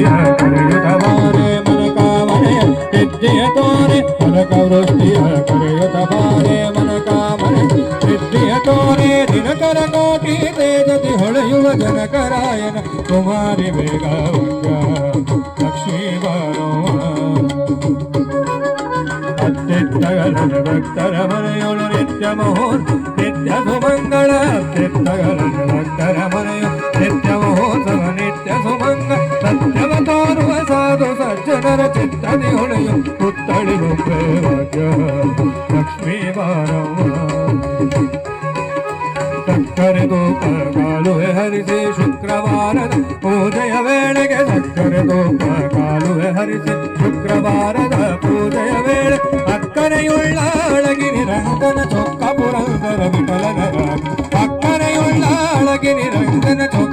ವೃಷ್ಟಿಯ ಕರೆಯುತ್ತ ಬಾರೆ ಮನಕಾಮನೆಯ ಸಿದ್ಧಿಯ ತೋರೆ ಕನಕವೃಷ್ಟಿಯ ಕರೆಯುತ್ತ ಬಾರೆ ಮನಕಾಮನೆ ಸಿದ್ಧಿಯ ತೋರೆ ದಿನಕರ ಕೋಟಿ ತೇಜತಿ ಹೊಳೆಯುವ ಜನಕರಾಯನ ಕುಮಾರಿ ಬೇಗ ಲಕ್ಷ್ಮೀ ಬಾರೋ ಅತ್ಯತ್ತಗಲನ ಭಕ್ತರ ಮನೆಯೊಳು ನಿತ್ಯ ಮಹೋತ್ಸವ ನಿತ್ಯ ಸುಮಂಗಳ ಅತ್ಯತ್ತಗಲನ ಭಕ್ತರ ಮನೆಯು ನಿತ್ಯ ಮಹೋತ್ಸವ ನಿತ್ಯ ಸುಮಂಗಳ ಸತ್ಯವ ತೋರುವ ಸಾಧು ಸಜ್ಜನರ ಚಿತ್ತದಿ ಹೊಳೆಯು ಪುತ್ತಳಿ ಗೊಂಬೆ ಭಾಗ್ಯ ಲಕ್ಷ್ಮೀ ಬಾರವ್ವ ಸಕ್ಕರೆ ಧೂಪ ಕಾಲುವೆ ಹರಿಸಿ ಶುಕ್ರವಾರದ ಪೂಜೆಯ ವೇಳೆಗೆ ಸಕ್ಕರೆ ಧೂಪ ಕಾಲುವೆ ಹರಿಸಿ ಶುಕ್ರವಾರದ ಪೂಜೆಯ ವೇಳೆ ಅಕ್ಕರೆಯುಳ್ಳ ಅಳಗಿರಿ ರಂಗನ ಚೊಕ್ಕ ಪುರಂದರ ವಿಠಲನರ ಅಕ್ಕರೆಯುಳ್ಳ ಅಳಗಿರಿ ರಂಗನ ಚೊಕ್ಕ